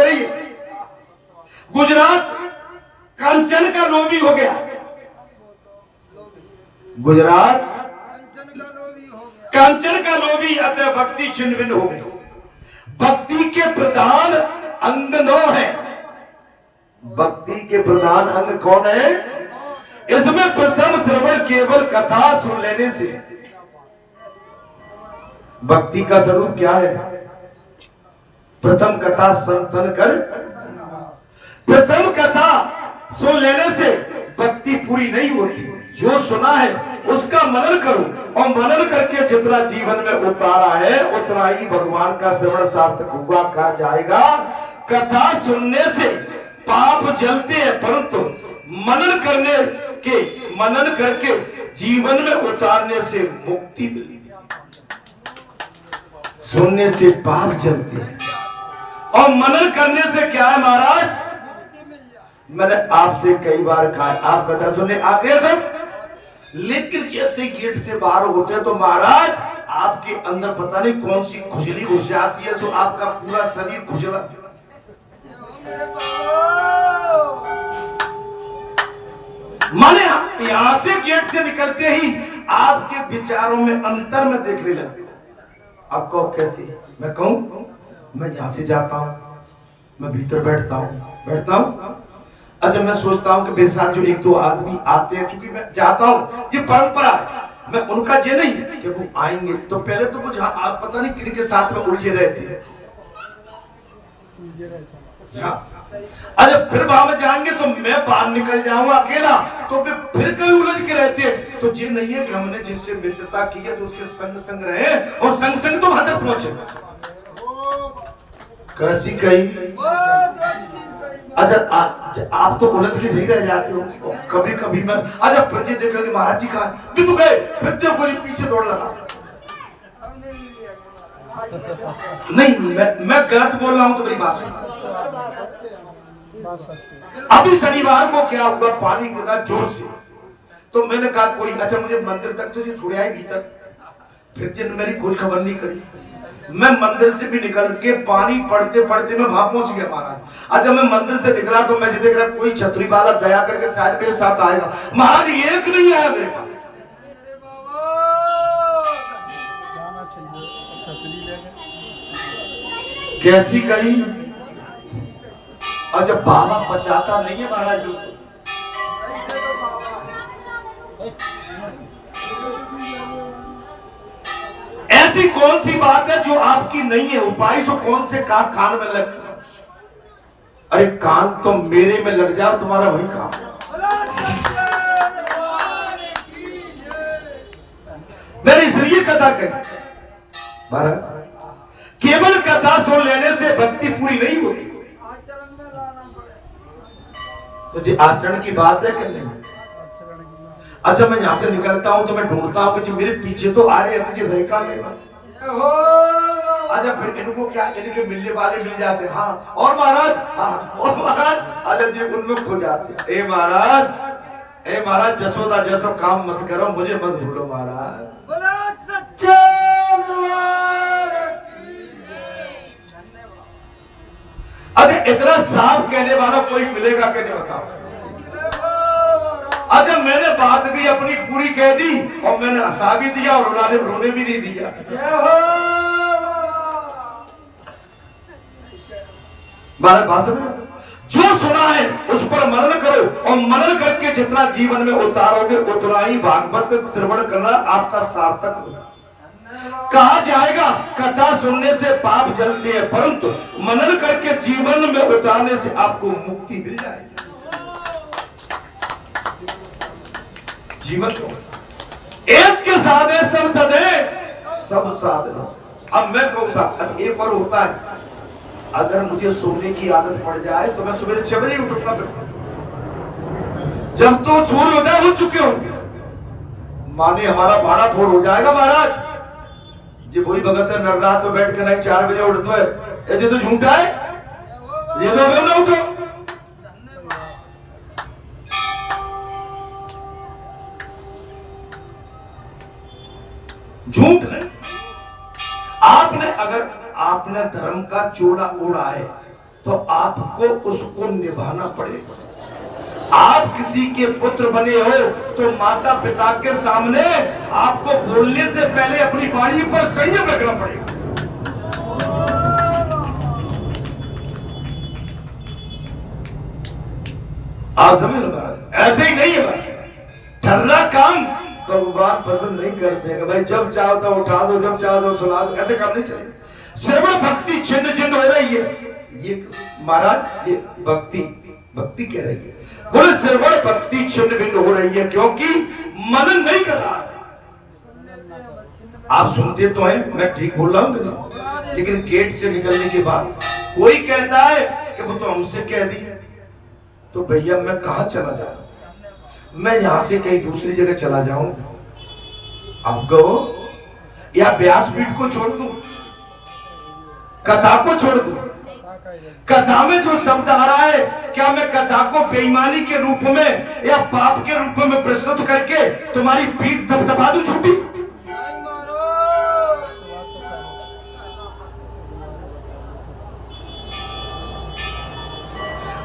रही है। गुजरात कांचन का लोभी हो गया, गुजरात कांचन का लोभी, अतः भक्ति छिन्न भिन्न हो गई। भक्ति के प्रधान अंग 9 है। भक्ति के प्रधान अंग कौन है? इसमें प्रथम श्रवण केवल कथा सुन लेने से। भक्ति का स्वरूप क्या है? प्रथम कथा संतन कर, प्रथम कथा सुन लेने से भक्ति पूरी नहीं होती। जो सुना है उसका मनन करो, और मनन करके जितना जीवन में उतारा है उतना ही भगवान का श्रवण सार्थक हुआ कहा जाएगा। कथा सुनने से पाप जलते हैं, परंतु मनन करके जीवन में उतारने से मुक्ति मिलती है। सुनने से पाप जलते हैं और मनन करने से क्या है महाराज? मैंने आपसे कई बार कहा, आप कथा सुनने आते हैं सब, लेकिन जैसे गेट से बाहर होते हैं तो महाराज आपके अंदर पता नहीं कौन सी खुजली घुस जाती है, तो आपका पूरा शरीर खुजला। माने यहां से गेट से निकलते ही आपके विचारों में अंतर में देखने लगते। आप कहो कैसे? मैं कहूं, मैं जहां से जाता हूं मैं भीतर बैठता हूं। अच्छा, मैं सोचता हूं कि मेरे साथ जो 1-2 आदमी आते हैं, क्योंकि मैं जाता हूं, ये परंपरा है, मैं उनका ये नहीं कि वो आएंगे तो पहले तो मुझे आप पता नहीं किन के साथ में उलझे रहते हैं। अच्छा, फिर वहां में जाएंगे तो मैं बाहर निकल जाऊंगा अकेला, तो फिर कहीं उलझ के रहते हैं। तो ये नहीं है कि हमने जिससे मित्रता की है तो उसके संग रहे और संग तो वहां तक पहुंचे। कैसी कही? अच्छा, आप तो उलझ के नहीं रह जाते हो। कभी कभी मैं अच्छा प्रति देखा कि महाराज जी कहा कि तू गए, फिर कोई पीछे दौड़ लगा। नहीं, मैं गलत बोल रहा हूं तो मेरी बात नहीं। अभी शनिवार को क्या हुआ, पानी गिरा जोर से, तो मैंने कहा कोई, अच्छा मुझे मंदिर तक तो ये छोड़ा है भीतर, फिर जिन मेरी कोई खबर नहीं करी। मैं मंदिर से भी निकल के पानी पढ़ते पढ़ते मैं वहां पहुंच गया महाराज। अच्छा, मैं मंदिर से निकला तो मैं देख रहा कोई छतरी वाला दया करके शायद मेरे साथ आएगा। महाराज एक नहीं आया मेरे पास। कैसी कही? अच्छा, बाबा बचाता नहीं है महाराज जी। ऐसी कौन सी बात है जो आपकी नहीं है? उपाय सो कौन से कान में लग? अरे कान तो मेरे में लग जाओ, तुम्हारा वही काम। मैंने इसलिए कथा कही महाराज, केवल कथा सुन लेने से भक्ति पूरी नहीं होती। तो जी आचरण की बात है कि नहीं? अच्छा, मैं यहां से निकलता हूं तो मैं ढूंढता हूं कि मेरे पीछे तो आ रहे हैं, तो रह का नहीं। अच्छा, फिर इनको क्या, इनके मिलने वाले मिल जाते हैं। हाँ, और महाराज, हाँ, और महाराज, अरे जी उनमें खो जाते। ए महाराज जसोदा जसो काम मत करो, मुझे मत भूलो महाराज। अरे इतना साफ कहने वाला कोई मिलेगा कि नहीं बताओ? अच्छा, मैंने बात भी अपनी पूरी कह दी और मैंने हंसा भी दिया और रोने भी नहीं दिया। भाषण जो सुना है उस पर मनन करो, और मनन करके जितना जीवन में उतारोगे उतना ही भागवत श्रवण करना आपका सार्थक होगा। कहा जाएगा कथा सुनने से पाप जलते हैं, परंतु मनन करके जीवन में उतारने से आपको मुक्ति मिल जाएगी। जीवन एक के साधे सब सदे सब साधन। अब मैं कहूँ अच्छा, एक और होता है, अगर मुझे सोने की आदत पड़ जाए तो मैं सुबह 6 बजे उठूंगा। जब तो सूर्योदय हो चुके होंगे, माने हमारा भाड़ा थोड़ हो जाएगा महाराज जी। वही भगत है नररात में बैठ के नहीं 4 बजे उठते है, ये तो झूठा है, ये तो ना उठो। झूठ नहीं। आपने अगर आपने धर्म का चोला ओढ़ा है तो आपको उसको निभाना पड़ेगा। आप किसी के पुत्र बने हो तो माता पिता के सामने आपको बोलने से पहले अपनी वाणी पर संयम रखना पड़ेगा। आप समझ लो, ऐसे ही नहीं है भाई। ठर्रा काम भगवान पसंद नहीं करते हैं भाई, जब चाहो तो उठा दो, जब चाहो तो सुना दो, ऐसे काम नहीं चलेगा। श्रवण भक्ति छिन्न छिन्न हो रही है, ये महाराज ये भक्ति कह रही है, बोले श्रवण भक्ति छिन्न भिन्न हो रही है क्योंकि मनन नहीं कर रहा है। आप सुनते तो हैं, मैं ठीक बोल रहा हूं, लेकिन गेट से निकलने के बाद कोई कहता है कि वो तो हमसे कह दी, तो भैया मैं कहां चला जाऊं, मैं यहां से कहीं दूसरी जगह चला जाऊं, आप कहो, या व्यासपीठ को छोड़ दूं, कथा को छोड़ दूं। कथा में जो शब्द आ रहा है, क्या मैं कथा को बेईमानी के रूप में या पाप के रूप में प्रस्तुत करके तुम्हारी पीठ थपथपा दूं छूटी?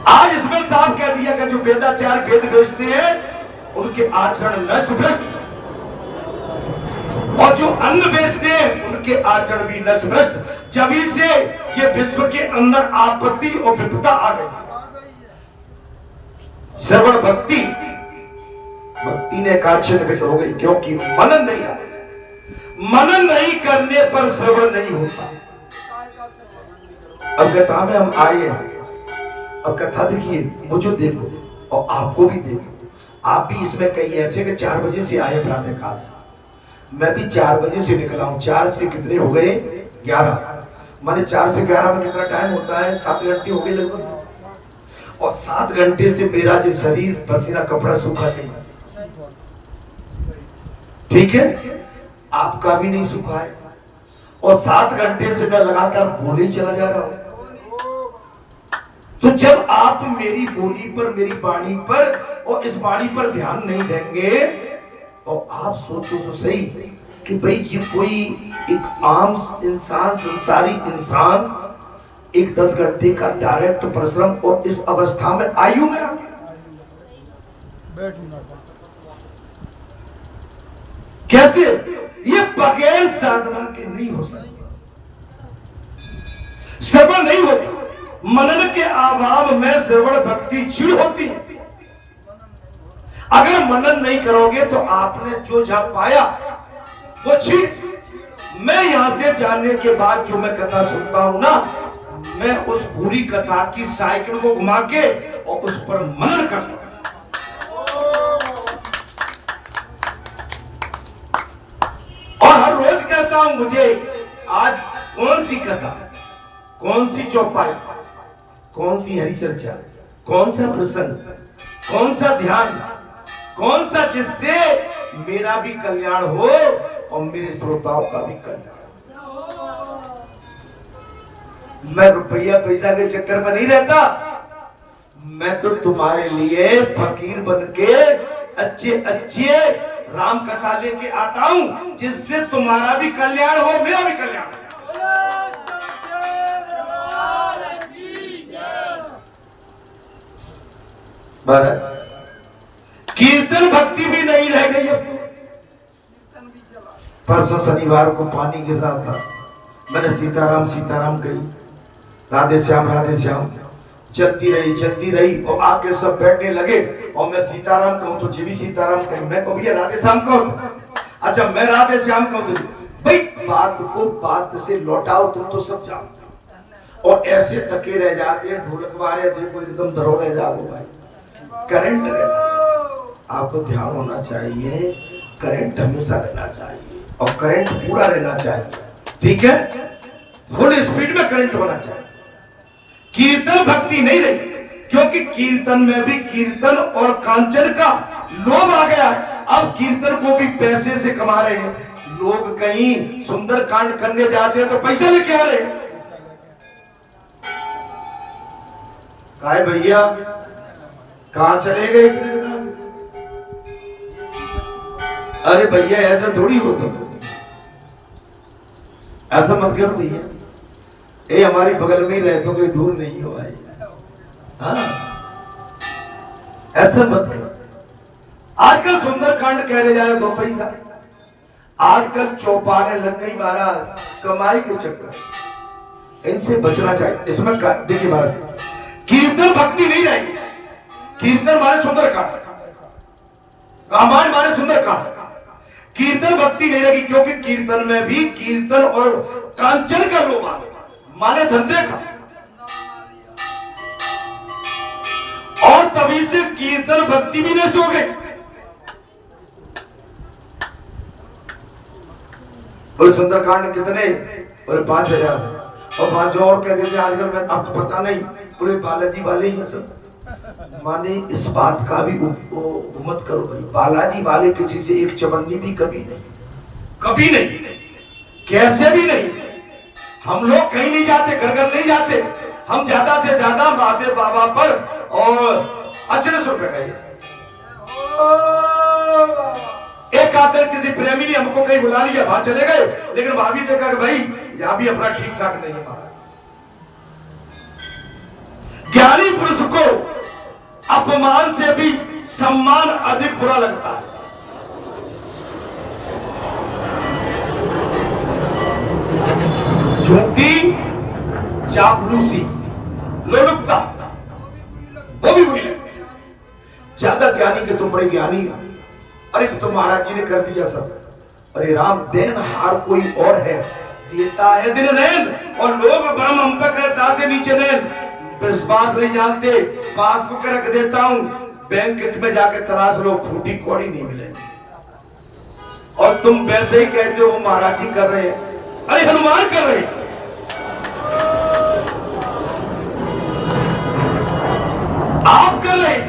आज इसमें साफ कह दिया कि जो वेदाचार वेद बेचते हैं उनके आचरण नष्ट भ्रष्ट, और जो अन्न बेचते हैं उनके आचरण भी नष्ट भ्रष्ट। जभी से ये विश्व के अंदर आपत्ति और विपदा आ गई। श्रवण भक्ति ने कार्य हो गई क्योंकि मनन नहीं आ, मनन नहीं करने पर श्रवण नहीं होता। अब कथा में हम आए हैं, अब कथा देखिए, मुझे देखो और आपको भी देखो। आप भी इसमें कई ऐसे कि 4 बजे से आए प्रातः काल से, मैं भी 4 बजे से निकला हूं। 4 से कितने हो गए? 11। माने 4 से 11 में कितना टाइम होता है? 7 घंटे हो गए लगभग। और 7 घंटे से मेरा जो शरीर पसीना कपड़ा सूखा नहीं, ठीक है, आपका भी नहीं सूखा है। और 7 घंटे से मैं लगातार बोले चला जा रहा हूं। तो जब आप मेरी बोली पर, मेरी वाणी पर और इस वाणी पर ध्यान नहीं देंगे, और आप सोचो तो सही कि भाई ये कोई एक आम इंसान, संसारी इंसान, एक 10 घंटे का डायरेक्ट परिश्रम और इस अवस्था में आयु में कैसे? ये बगैर साधना के नहीं हो सकता, श्रवण नहीं होता। मनन के अभाव में श्रवण भक्ति क्षीण होती है। अगर मनन नहीं करोगे तो आपने जो जहां पाया वो क्षीण। मैं यहां से जाने के बाद जो मैं कथा सुनता हूं ना, मैं उस पूरी कथा की साइकिल को घुमा के और उस पर मनन करता हूं। और हर रोज कहता हूं मुझे आज कौन सी कथा, कौन सी चौपाई, कौन सी हरिचर्चा, कौन सा प्रसंग, कौन सा ध्यान, कौन सा जिससे मेरा भी कल्याण हो और मेरे श्रोताओं का भी कल्याण। मैं रुपया पैसा के चक्कर में नहीं रहता, मैं तो तुम्हारे लिए फकीर बन के अच्छे अच्छे राम कथा लेके आता हूं, जिससे तुम्हारा भी कल्याण हो, मेरा भी कल्याण हो। कीर्तन भक्ति भी नहीं रह गई अब। परसों शनिवार को पानी गिर रहा था, मैंने सीताराम सीताराम कही, राधे श्याम चलती रही और आके सब बैठने लगे और मैं सीताराम कहूं तो जी भी सीताराम कही, मैं कहूं भैया राधे श्याम कहूं, अच्छा मैं राधे श्याम कहूं तो भाई बात को बात से लौटाओ, तुम तो सब जानते। और ऐसे थके रह जाते हैं, ढोलक वाले देखो एकदम धरो रह जाओ भाई, करंट रहना, आपको ध्यान होना चाहिए, करंट हमेशा रहना चाहिए और करंट पूरा रहना चाहिए, ठीक है, फुल स्पीड में करंट होना चाहिए। कीर्तन भक्ति नहीं रही, क्योंकि कीर्तन में भी कीर्तन और कांचन का लोभ आ गया। अब कीर्तन को भी पैसे से कमा रहे हैं लोग, कहीं सुंदर कांड करने जाते हैं तो पैसे लेके आ रहे हैं। काय भैया कहां चले गए? अरे भैया ऐसा थोड़ी होता, ऐसा मत करो भैया, ये हमारी बगल में ही रहे तो कोई दूर नहीं हो भाई। हाँ, ऐसा मत करो। आजकल सुंदरकांड कहने जाए 2 पैसा, आजकल चौपाने लग गई महाराज कमाई के चक्कर, इनसे बचना चाहिए। इसमें देखिए महाराज, कीर्तन भक्ति नहीं रहेगी। कीर्तन माने सुंदरकांड, रामायण माने सुंदरकांड, कीर्तन भक्ति नहीं रहेगी। क्योंकि कीर्तन में भी कीर्तन और कांचन का लोभ माने धंधे का, और तभी से कीर्तन भक्ति भी नष्ट हो गई। बोले सुंदरकांड कितने? बोले 5000। और 5 और कह देते आजकल, मैं आपको पता नहीं, पूरे बालाजी वाले ही सब। माने इस बात का भी मत करो भाई, बालाजी वाले किसी से एक चवन्नी भी कभी नहीं, कभी नहीं, कैसे भी नहीं। हम लोग कहीं नहीं जाते, घर घर नहीं जाते, हम ज्यादा से ज्यादा महादेव बाबा पर और अक्षरश रुपए गए। एक आदर किसी प्रेमी ने हमको कहीं बुला लिया, वहां चले गए, लेकिन वहां भी देखा कि भाई यहां भी अपना ठीक ठाक नहीं है। ज्ञानी पुरुष को अपमान से भी सम्मान अधिक बुरा लगता है। झूठी, चापलूसी, लोलुपता, वो भी बुरी लगती है। ज्यादा ज्ञानी के तुम बड़े ज्ञानी, अरे तो महाराज जी ने कर दिया सब। अरे राम, देनहार कोई और है, देता है दिन नैन, और लोग ब्रह्म हम पे कहता से नीचे नैन। विश्वास नहीं जानते, पासबुक रख देता हूं, बैंक में जाके तलाश लो, फूटी कौड़ी नहीं मिलेगी। और तुम वैसे ही कहते हो वो मराठी कर रहे हैं, अरे हनुमान कर रहे हैं। आप कर रहे हैं,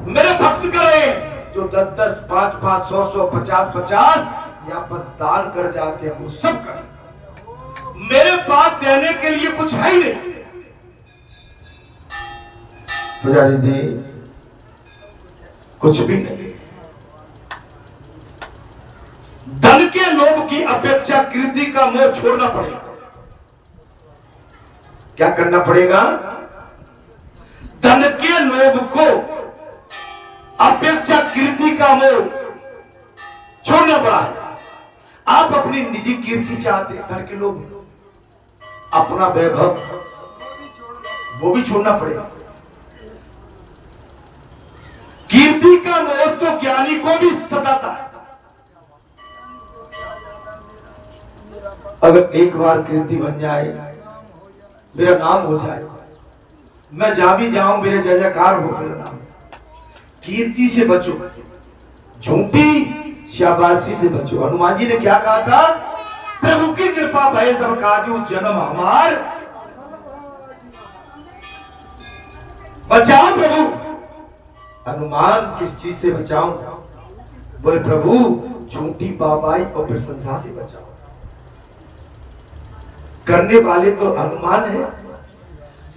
मेरे भक्त कर रहे हैं, जो 10-10, 5-5, 100-100, 50-50 यहाँ पर दान कर जाते हैं, वो सब कर। मेरे पास देने के लिए कुछ है ही नहीं। पुजारी दे, कुछ भी नहीं। धन के लोभ की अपेक्षा कीर्ति का मोह छोड़ना पड़ेगा। क्या करना पड़ेगा? धन के लोभ को अपेक्षा कीर्ति का मोह छोड़ना पड़ा है। आप अपनी निजी कीर्ति चाहते, धन के लोभ, अपना वैभव, वो भी छोड़ना पड़ेगा। कीर्ति का मोह तो ज्ञानी को भी सताता है। अगर एक बार कीर्ति बन जाए, मेरा नाम हो जाए, मैं जहां भी जाऊं मेरे जय जयकार हो, मेरा नाम। कीर्ति से बचो, झूठी शाबाशी से बचो। हनुमान जी ने क्या कहा था? प्रभु की कृपा भय सब काजू, जन्म हमार बचाओ प्रभु। हनुमान किस चीज से बचाऊं? बोले प्रभु झूठी बाबाई और प्रशंसा से बचाओ। करने वाले तो हनुमान है,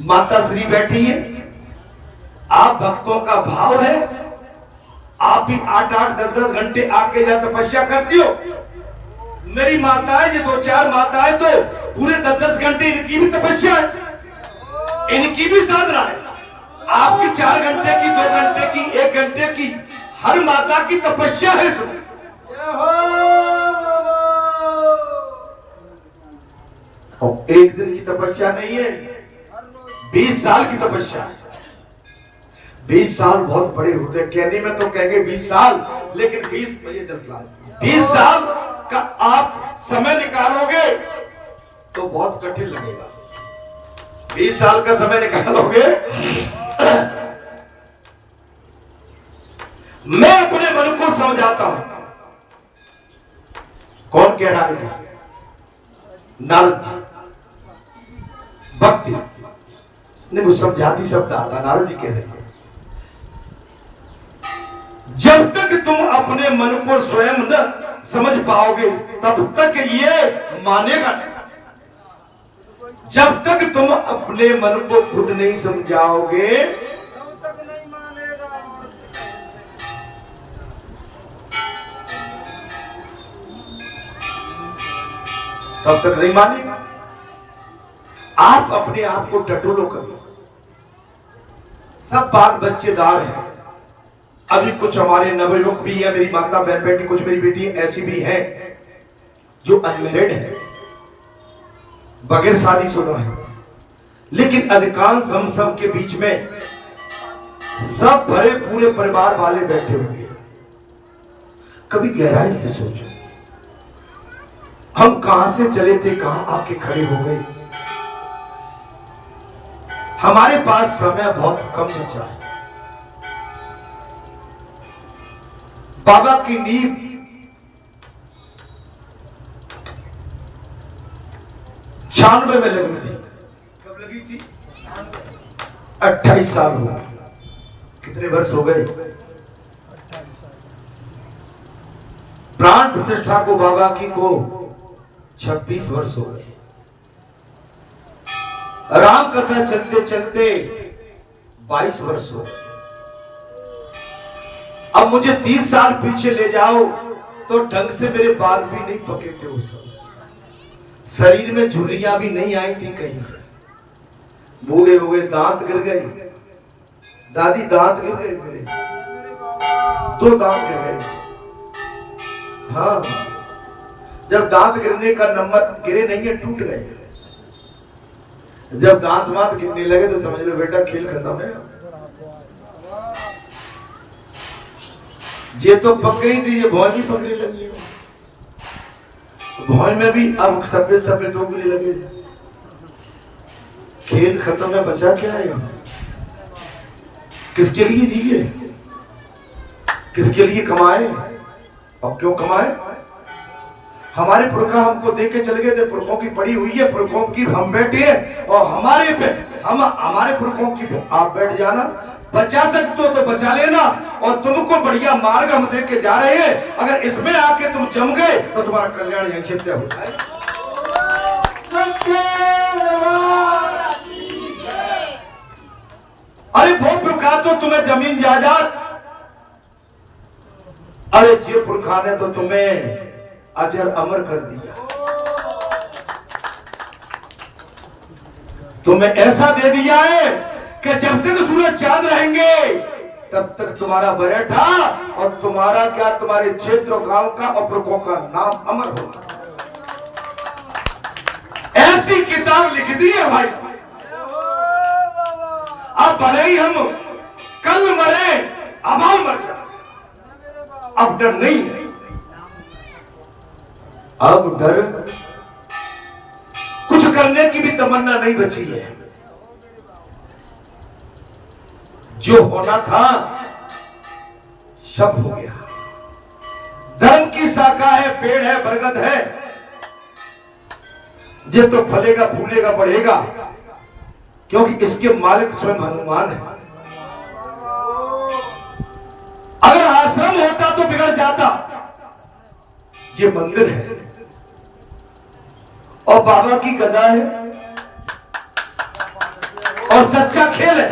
माता श्री बैठी है, आप भक्तों का भाव है, आप भी 8-8, 10-10 घंटे आके जा तपस्या करती हो। मेरी माता है, ये 2-4 माता है, तो पूरे 10-10 घंटे इनकी भी तपस्या है, इनकी भी साधना है। आपकी 4 घंटे की, 2 घंटे की, 1 घंटे की, हर माता की तपस्या है इसमें। और एक दिन की तपस्या नहीं है, 20 साल की तपस्या है। 20 साल बहुत बड़े होते हैं, कहने में तो कहेंगे 20 साल, लेकिन 20 साल का आप समय निकालोगे तो बहुत कठिन लगेगा। 20 साल का समय निकालोगे। मैं अपने मन को समझाता हूं। कौन कह रहा है? नारद जी, भक्ति ने वो समझाती शब्द आता, नारद जी कह रहे हैं, जब तक तुम अपने मन को स्वयं न समझ पाओगे तब तक ये मानेगा नहीं। जब तक तुम अपने मन को खुद नहीं समझाओगे तब तक नहीं मानेगा। तब तक नहीं मानेगा। आप अपने आप को टटोलो करो। सब बाल बच्चेदार हैं। अभी कुछ हमारे नवयुवक भी है, मेरी माता बहन बेटी, कुछ मेरी बेटी ऐसी भी है जो अनमेरिड है, बगैर शादीशुदा है। लेकिन अधिकांश हम सब के बीच में सब भरे पूरे परिवार वाले बैठे हुए हैं। कभी गहराई से सोचो, हम कहां से चले थे, कहां आके खड़े हो गए। हमारे पास समय बहुत कम बचा है। बाबा की नींव 96 में लगी थी। कब लगी थी? 28 साल हुआ। कितने वर्ष हो गए? प्राण प्रतिष्ठा को बाबा की को 26 वर्ष हो गए। राम कथा चलते चलते 22 वर्ष हो गए। अब मुझे 30 साल पीछे ले जाओ तो ढंग से मेरे बाल भी नहीं पके थे उस समय। शरीर में झुर्रियां भी नहीं आई थी कहीं से। बूढ़े हो गए, दांत गिर गए। दादी दांत गिर गए मेरे, 2 दांत गिर गए। हाँ, जब दांत गिरने का नंबर गिरे नहीं है, टूट गए। जब दांत मात गिरने लगे तो समझ लो बेटा खेल खत्म है। ये तो पक गई थी, ये भौजी पकड़ने लगी। भौज में भी अब सफेद सफेद उगने लगे। खेल खत्म है, बचा क्या है? किसके लिए जिए, किसके लिए कमाए और क्यों कमाए? हमारे पुरखा हमको देख के चले गए थे। पुरखों की पड़ी हुई है, पुरखों की हम बैठे हैं और हमारे पे हमारे पुरखों की आप बैठ जाना। बचा सकते हो तो बचा लेना, और तुमको बढ़िया मार्ग हम देख के जा रहे हैं। अगर इसमें आके तुम जम गए तो तुम्हारा कल्याण यहीं से हो जाए। अरे वो पुरखा तो तुम्हें जमीन जायदाद, अरे जे पुरखा ने तो तुम्हें अजर अमर कर दिया। तुम्हें ऐसा दे दिया है कि जब तक सूरज चांद रहेंगे तब तक तुम्हारा बरेठा और तुम्हारा क्या, तुम्हारे क्षेत्र गांव का और पुरखों का नाम अमर होगा। ऐसी किताब लिख दी है भाई। अब भले ही हम कल मरे, अब मर जाए, अब डर नहीं है। अब डर, कुछ करने की भी तमन्ना नहीं बची है। जो होना था सब हो गया। धर्म की शाखा है, पेड़ है, बरगद है, ये तो फलेगा, फूलेगा, बढ़ेगा, क्योंकि इसके मालिक स्वयं हनुमान है। अगर आश्रम होता तो बिगड़ जाता। ये मंदिर है और बाबा की गदा है और सच्चा खेल है।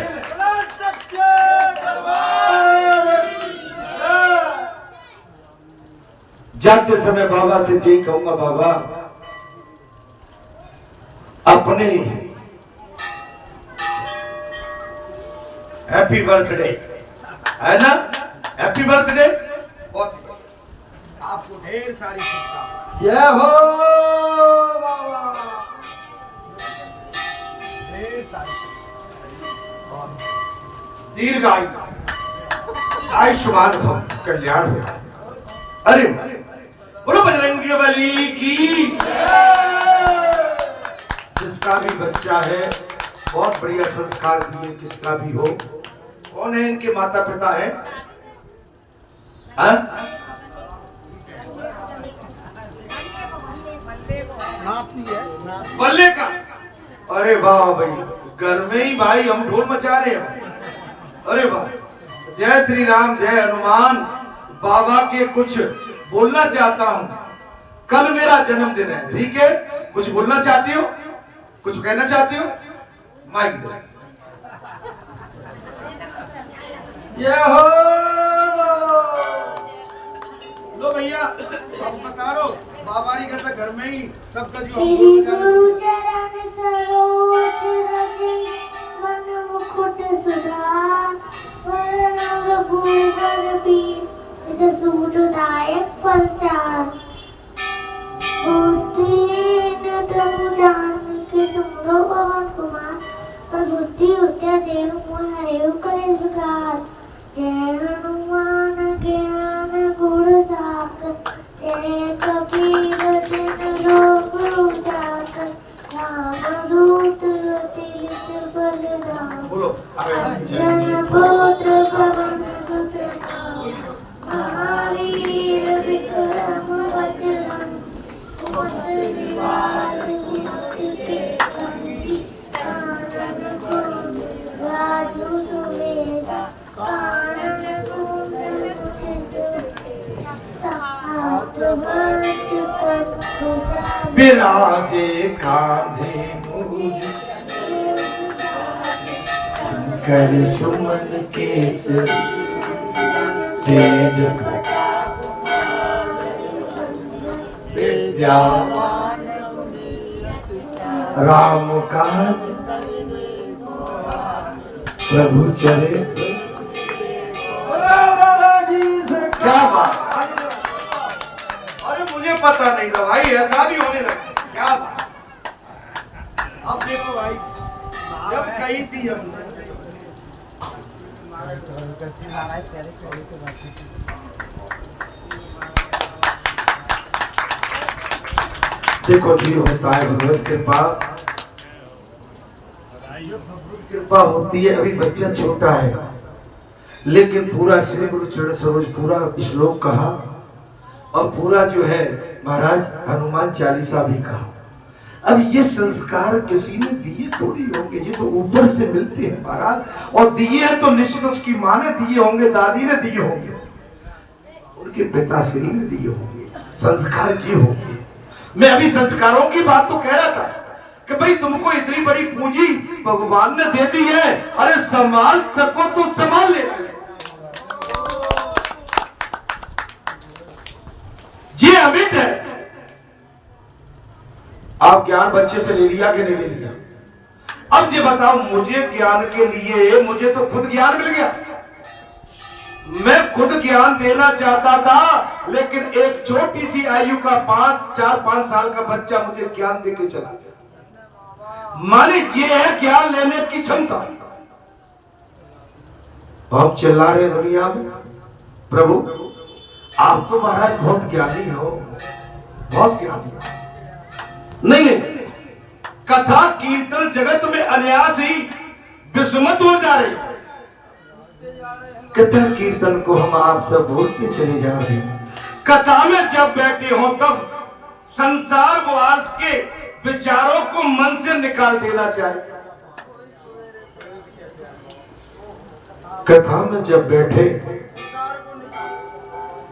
जाते समय बाबा से यही कहूंगा, बाबा अपने हैप्पी बर्थडे है ना, हैप्पी बर्थडे, आपको ढेर सारी शुभकामनाएं। जय हो बाबा, ढेर सारी शुभकामनाएं, दीर्घ आयु, आयुष्मान भव, कल्याण हो। अरे बोलो बजरंगी बली की। जिसका भी बच्चा है बहुत बढ़िया संस्कार दिए, किसका भी हो। कौन है इनके माता पिता है? बल्ले का। अरे वाह भाई, घर में ही भाई हम ढोल मचा रहे हैं। अरे वाह, जय श्री राम, जय हनुमान। बाबा के कुछ बोलना चाहता हूं। कल मेरा जन्मदिन है, ठीक है? कुछ बोलना चाहती हो, कुछ कहना चाहती हो? माइक दो। जय हो लो भैया, अब बता रहा हूं। बाबारी का घर में ही सबका जो बुद्धि उत्तर देव हरेव करे सुखार जय हनुमान ज्ञान गुण सागर जय कबीर दिन लोक उजागर रामदूत अतिलिख बलराम जन पुत्र पवन सुत महावीर विक्रम बजरंग कुमति निवार सुमति के संगी राजू सुवेदा कानन कुंडल विराजे कांधे मूज कर सुमन केसरी तेज विद्यावान राम काज प्रभु चरे क्या बात। अरे मुझे पता नहीं था भाई ऐसा भी होने लगा। क्या बात। अब देखो भाई जब कही थी हमने देखो जी होता है भगवत कृपा कृपा होती है। अभी बच्चा छोटा है लेकिन पूरा श्री गुरु चरण सरोज पूरा श्लोक कहा और पूरा जो है महाराज हनुमान चालीसा भी कहा। अब ये संस्कार किसी ने दिए थोड़ी होंगे, ये तो ऊपर से मिलते हैं महाराज। और दिए हैं तो निश्चित उसकी माँ ने दिए होंगे, दादी ने दिए होंगे, उनके पिताश्री ने दिए होंगे, संस्कार ये होंगे। मैं अभी संस्कारों की बात तो कह रहा था कि भाई तुमको इतनी बड़ी पूंजी भगवान ने दे दी है, अरे संभाल सको तो संभाल ले। ये अमित है। आप ज्ञान बच्चे से ले लिया कि नहीं ले लिया? अब ये बताओ मुझे ज्ञान के लिए मुझे तो खुद ज्ञान मिल गया। मैं खुद ज्ञान देना चाहता था लेकिन एक छोटी सी आयु का 4-5 साल का बच्चा मुझे ज्ञान देके चला गया। माने ये है ज्ञान लेने की क्षमता। हम चिल्ला रहे दुनिया में प्रभु आप तो महाराज बहुत ज्ञानी हो, बहुत ज्ञानी हो। नहीं कथा कीर्तन जगत में अनायास ही विस्मत हो जा रहे। कथा कीर्तन को हम आप सब भूलते चले जा रहे हैं। कथा में जब बैठे हो तब संसार वास के विचारों को मन से निकाल देना चाहिए। कथा में जब बैठे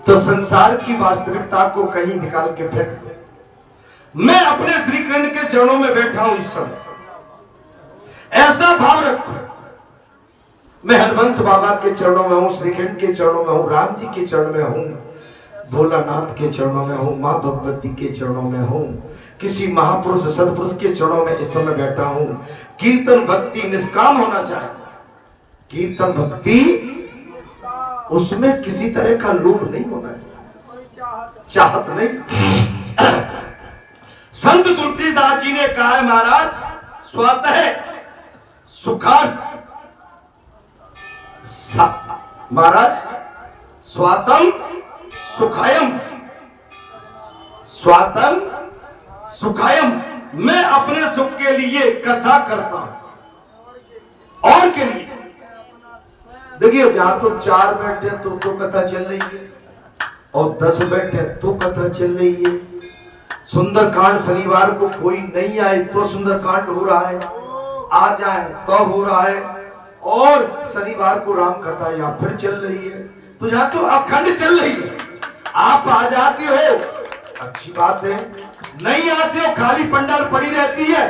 तो संसार की वास्तविकता को कहीं निकाल के फेंक दो। मैं अपने श्री कृष्ण के चरणों में बैठा हूं इस समय, ऐसा भाव रखो मैं हनुमंत बाबा के चरणों में हूं, श्री कृष्ण के चरणों में हूं, राम जी के चरण में हूं, भोलानाथ के चरणों में हूं, मां भगवती के चरणों में हूं, किसी महापुरुष सदपुरुष के चरणों में इस समय बैठा हूं। कीर्तन भक्ति निष्काम होना चाहिए। कीर्तन भक्ति उसमें किसी तरह का लोभ नहीं होना चाहिए, चाहत नहीं। संत तुलसीदास जी ने कहा है महाराज स्वतः सुखार्थ महाराज स्वातम सुखायम, स्वातम सुखायम। मैं अपने सुख के लिए कथा करता हूं और के लिए। देखिए जहां तो 4 बैठे तो कथा चल रही है और 10 बैठे तो कथा चल रही है। सुंदरकांड शनिवार को कोई नहीं आए तो सुंदरकांड हो रहा है, आ जाए तो हो रहा है, और शनिवार को राम कथा या फिर चल रही है। तो यहाँ तो अखंड चल रही है। आप आ जाते हो अच्छी बात है, नहीं आते हो खाली पंडाल पड़ी रहती है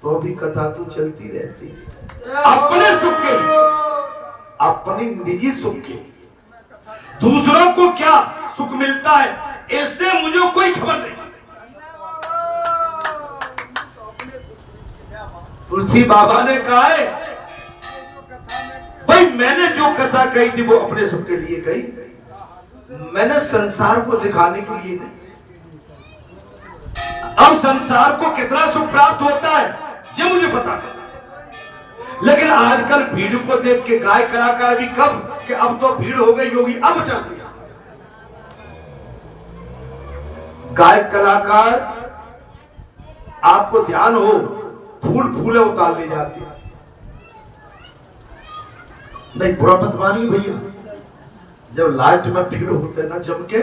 तो भी कथा तो चलती रहती है। अपने सुख के लिए, अपने निजी सुख के, दूसरों को क्या सुख मिलता है इससे मुझे कोई खबर नहीं। तुलसी बाबा ने कहा है भाई मैंने जो कथा कही थी वो अपने सबके लिए कही, मैंने संसार को दिखाने के लिए नहीं। अब संसार को कितना सुख प्राप्त होता है ये मुझे पता है, लेकिन आजकल भीड़ को देख के गाय कलाकार भी कब कि अब तो भीड़ हो गई होगी अब चलती है। गाय कलाकार आपको ध्यान हो फूल फूले उतार ले जाती है, नहीं बुरा मत मानिए भैया। जब लास्ट में भीड़ होते ना जम के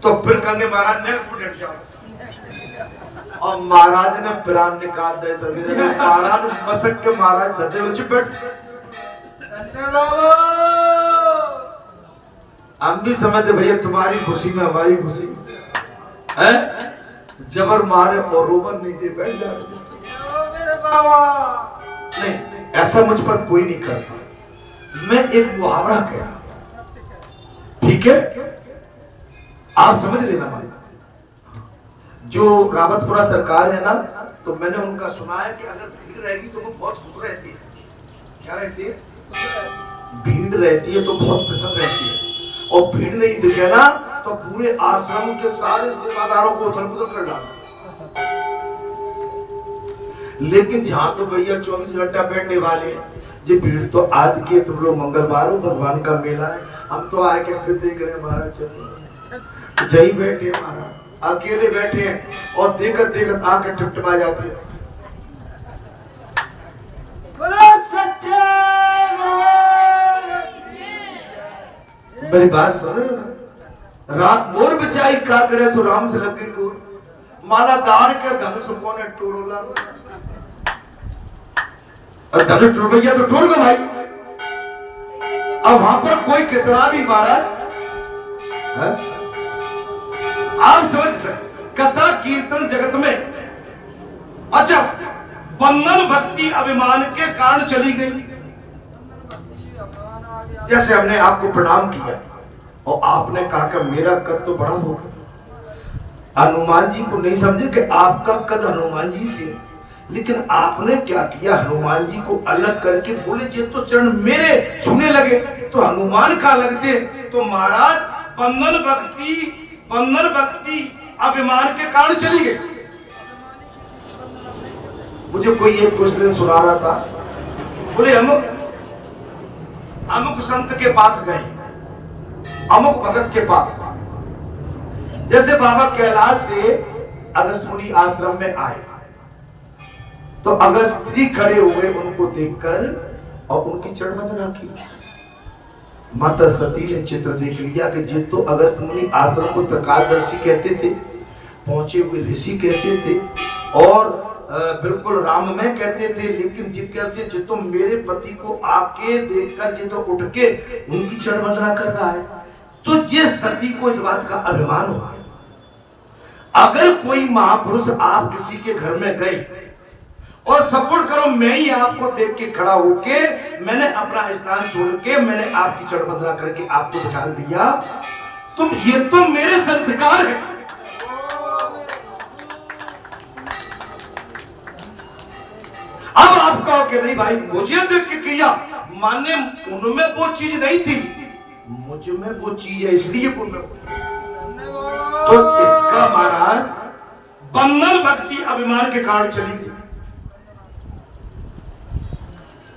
तो फिर कहेंगे महाराज नेक्स्ट फुटेज जाओ, और महाराज ने प्राण निकाल दे सके महाराज मसक के महाराज धते हुए चिपट। हम भी समझते भैया तुम्हारी खुशी में हमारी खुशी है, जबर मारे और रोबन नहीं दे बैठ जाते। नहीं ऐसा मुझ पर कोई नहीं करता, मैं एक मुहावरा कह रहा, ठीक है आप समझ लेना। मालिक जो रावतपुरा सरकार है ना, तो मैंने उनका सुना है कि अगर भीड़ रहेगी तो वो बहुत खुश रहती है। क्या रहती है? भीड़ रहती है तो बहुत प्रसन्न रहती है, और भीड़ नहीं दिखे ना तो पूरे आश्रम के सारे सेवादारों को उथल पुथल कर डालते। लेकिन जहां तो भैया 24 घंटा बैठने वाले हैं, जी भीड़ तो आज के तुम लोग मंगलवार भगवान का मेला है, हम तो आए के फिर देख रहे हैं महाराज जही बैठे महाराज अकेले बैठे हैं, और देखत देखत आंखें टिपटिपा जाती है। मेरी बात सुनो, रात मोर बचाई का करे तो राम से लग गई, माला दार के धन सुको ने टोरोला, और धन टूट गया तो टूट गया भाई। अब वहां पर कोई कितना भी महाराज आप समझ सकते कथा कीर्तन जगत में अच्छा बंधन भक्ति अभिमान के कारण चली गई। जैसे हमने आपको प्रणाम किया और आपने कहा कि मेरा कद तो बड़ा होगा, हनुमान जी को नहीं समझे कि आपका कद हनुमान जी से, लेकिन आपने क्या किया हनुमान जी को अलग करके बोले जे तो चरण मेरे छूने लगे तो हनुमान का लगते। तो महाराज बंधन भक्ति अभिमान के कारण चली गई। मुझे कोई एक कुछ दिन सुना रहा था, बोले हम अमुक संत के पास गए, अमुक भगत के पास, जैसे बाबा कैलाश से अगस्त मुनि आश्रम में आए तो अगस्त जी खड़े हुए उनको देखकर और उनकी चरण वंदना की। माता सती ने चित्र देख लिया कि जिन तो अगस्त मुनि आश्रम को त्रिकालदर्शी कहते थे, पहुंचे हुए ऋषि कहते थे, और बिल्कुल राममय कहते थे, लेकिन जिज्ञासे जिन तो मेरे पति को आके देखकर जिन तो उठ के उनकी चरण वंदना कर रहा है, तो जिस सती को इस बात का अभिमान हुआ। अगर कोई महापुरुष आप किसी के घर में गए और सपोर्ट करो मैं ही आपको देख के खड़ा होके मैंने अपना स्थान छोड़ के मैंने आपकी चरण वंदना करके आपको बिठा दिया, तुम ये तो मेरे संस्कार है। अब आप कहो कि नहीं भाई मुझे देख के किया, माने उनमें वो चीज नहीं थी, मुझ में वो चीज है इसलिए उनमें। तो इसका महाराज बंधन भक्ति अभिमान के कारण चली गई।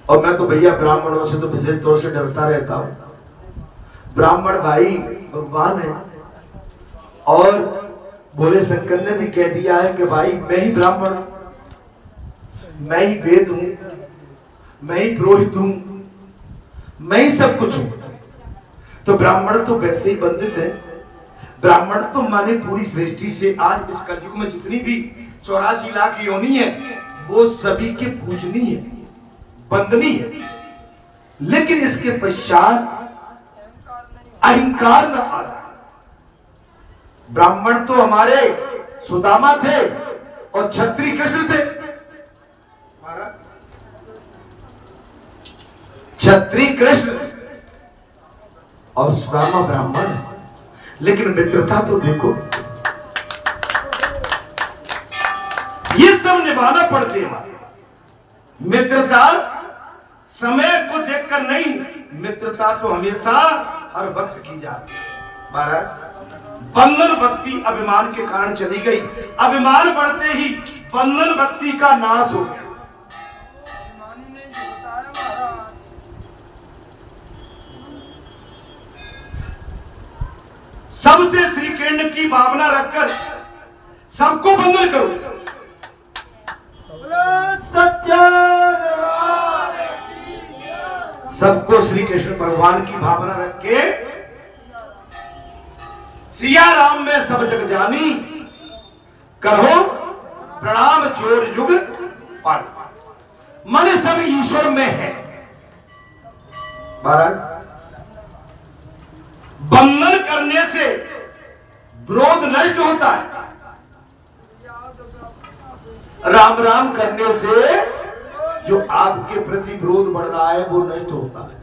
और मैं तो भैया ब्राह्मणों से तो विशेष तौर से डरता रहता हूं। ब्राह्मण भाई भगवान है, और भोले शंकर ने भी कह दिया है कि भाई मैं ही ब्राह्मण हूं, मैं ही वेद हूं, मैं ही पुरोहित हूं, मैं ही सब कुछ हूं। तो ब्राह्मण तो वैसे ही बंधित है। ब्राह्मण तो माने पूरी सृष्टि से आज इस कलयुग में जितनी भी 84 लाख योनि है वो सभी के पूजनीय है, बंदनी है, लेकिन इसके पश्चात अहंकार न आ रहा। ब्राह्मण तो हमारे सुदामा थे और क्षत्रिय कृष्ण थे। क्षत्रिय कृष्ण और सुदामा ब्राह्मण, लेकिन मित्रता तो देखो, ये सब निभाना पड़ते हैं। मित्रता समय को देखकर नहीं, मित्रता तो हमेशा हर वक्त की जाती है। महाराज, बंधन भक्ति अभिमान के कारण चली गई, अभिमान बढ़ते ही बंधन भक्ति का नाश हो गया। सबसे श्री कृष्ण की भावना रखकर सबको बंधन करो। सबको श्री कृष्ण भगवान की भावना रख के सिया राम में सब जग जानी, करो प्रणाम जोर युग पार। मन सब ईश्वर में है। महाराज, बंधन करने से विरोध नष्ट होता है, राम राम करने से जो आपके प्रति विरोध बढ़ रहा है वो नष्ट होता है।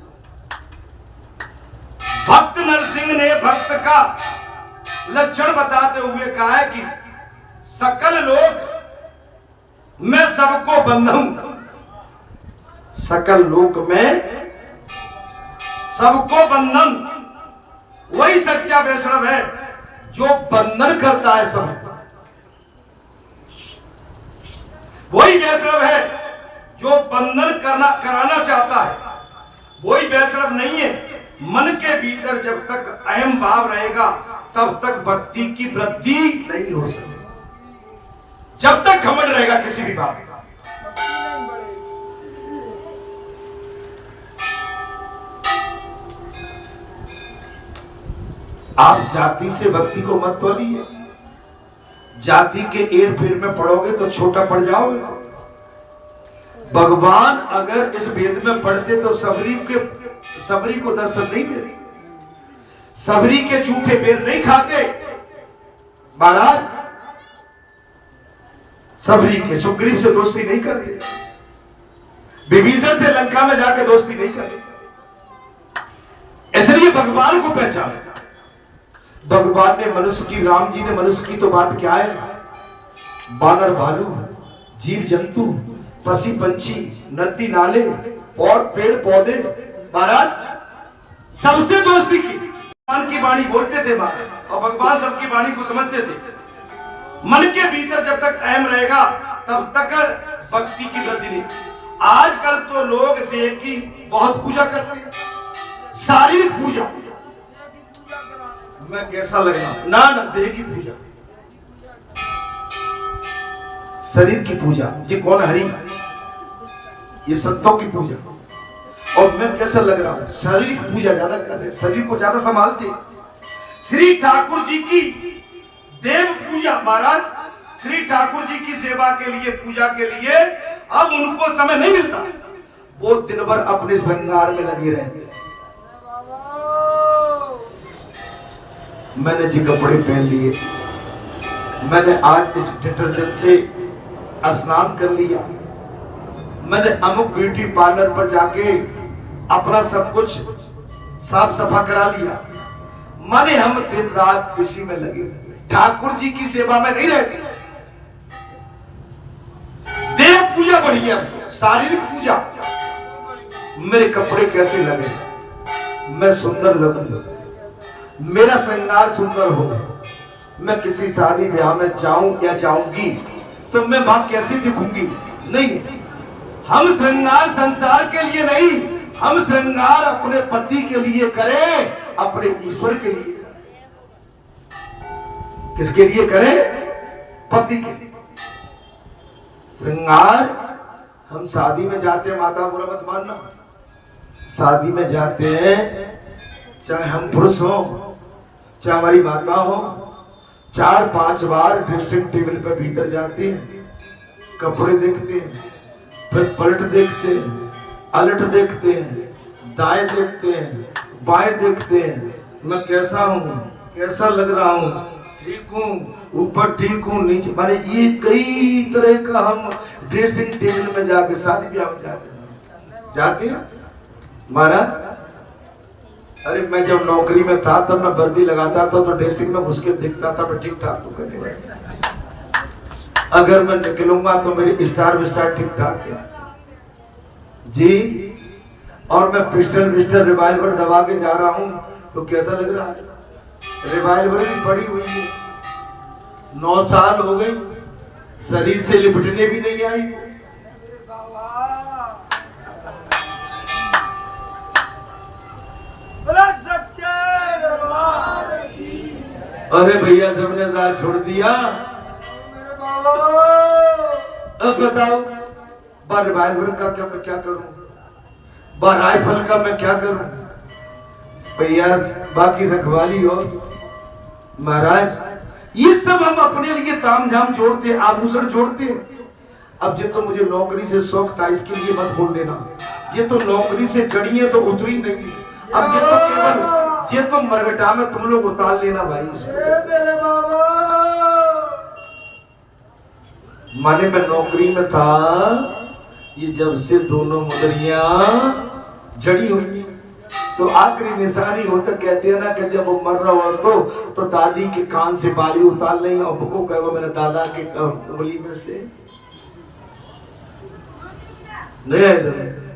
भक्त नरसिंह ने भक्त का लक्षण बताते हुए कहा है कि सकल लोक में सबको बंधन, सकल लोक में सबको बंधन, वही सच्चा वैष्णव है जो बंधन करता है सब। वही वैष्णव है जो बंधन कराना चाहता है, वही वैष्णव नहीं है। मन के भीतर जब तक अहम भाव रहेगा तब तक भक्ति की वृद्धि नहीं हो सकती। जब तक घमंड रहेगा किसी भी बात का, आप जाति से भक्ति को मत तोलिए। जाति के एर फेर में पढ़ोगे तो छोटा पड़ जाओगे। भगवान अगर इस वेद में पढ़ते तो सबरी को दर्शन नहीं देते, सबरी के झूठे बेर नहीं खाते। महाराज, सबरी के सुग्रीव से दोस्ती नहीं करते, विभीषण से लंका में जाके दोस्ती नहीं करते। इसलिए भगवान को पहचाने। भगवान ने मनुष्य की, राम जी ने मनुष्य की तो बात क्या है, बानर भालू, जीव जंतु, पशु पंछी, नदी नाले और पेड़ पौधे, महाराज सबसे दोस्ती की। भगवान की वाणी बोलते थे महाराज, और भगवान सबकी वाणी को समझते थे। मन के भीतर जब तक अहम रहेगा तब तक भक्ति की वृद्धि नहीं। आजकल तो लोग देव की बहुत पूजा करते हैं, शारीरिक पूजा। मैं कैसा लग रहा हूं, ना देह की पूजा, शरीर की पूजा। ये कौन हरि, ये संतों की पूजा। और मैं कैसा लग रहा हूं, शारीरिक पूजा ज्यादा कर रहे, शरीर को ज्यादा संभालते। श्री ठाकुर जी की देव पूजा, महाराज श्री ठाकुर जी की सेवा के लिए, पूजा के लिए अब उनको समय नहीं मिलता। वो दिन भर अपने श्रृंगार में लगे रहते। मैंने जी कपड़े पहन लिए, मैंने आज इस डिटर्जेंट से स्नान कर लिया, मैंने अमुक ब्यूटी पार्लर पर जाके अपना सब कुछ साफ सफा करा लिया। माने हम दिन रात इसी में लगे, ठाकुर जी की सेवा में नहीं रहते। देव पूजा बढ़िया, शारीरिक पूजा। मेरे कपड़े कैसे लगे, मैं सुंदर लगूं, मेरा श्रृंगार सुंदर हो, मैं किसी शादी ब्याह में जाऊं या जाऊंगी तो मैं वहां कैसी दिखूंगी? नहीं, हम श्रृंगार संसार के लिए नहीं, हम श्रृंगार अपने पति के लिए करें, अपने ईश्वर के लिए करें। किसके लिए करें? पति के लिए। श्रृंगार हम शादी में जाते हैं, माता बुरा मत मानना, शादी में जाते हैं, चाहे हम पुरुष हो चाहे हमारी माता हो, 4-5 बार ड्रेसिंग टेबल पर भीतर जाते हैं, कपड़े देखते हैं, फिर पलट देखते हैं, अलट देखते हैं, दाएं देखते हैं, बाएं देखते हैं, मैं कैसा हूँ, कैसा लग रहा हूँ, ठीक हूँ, ऊपर ठीक हूँ, नीचे, माने ये कई तरह का हम ड्रेसिंग टेबल में जाके शादी ब्याह में जाते हैं महाराज। अरे मैं जब नौकरी में था तब मैं वर्दी लगाता था तो ड्रेसिंग में घुस के दिखता था मैं ठीक ठाक तो करने वाला। अगर मैं निकलूंगा तो मेरी स्टार विस्टार ठीक ठाक है जी। और मैं पिस्टल रिवाल्वर दबा के जा रहा हूँ तो कैसा लग रहा है? रिवाल्वर भी पड़ी हुई है, 9 साल हो गई, शरीर से लिपटने भी नहीं आई। अरे भैया सबने साथ छोड़ दिया। अब बताओ रिवाल्वर का क्या मैं क्या करूं, राइफल का मैं क्या करूं? भैया बाकी रखवाली हो महाराज, ये सब हम अपने लिए तामझाम जोड़ते, आभूषण जोड़ते। अब ये तो मुझे नौकरी से शौक था, इसके लिए मत बोल देना। ये तो नौकरी से चढ़ी है तो उतरी नहीं। अब ये तो केवल ये तो मरगटा में तुम लोग उतार लेना भाई। माने मैं नौकरी में था, ये जब से दोनों मुदरियां जड़ी हुई तो आखिरी निशानी हो तो कहते हैं ना कि जब वो मर रहा हो तो दादी के कान से बाली उतार लेंगे और बुको कहेगा मेरे दादा के उंगली में से नहीं।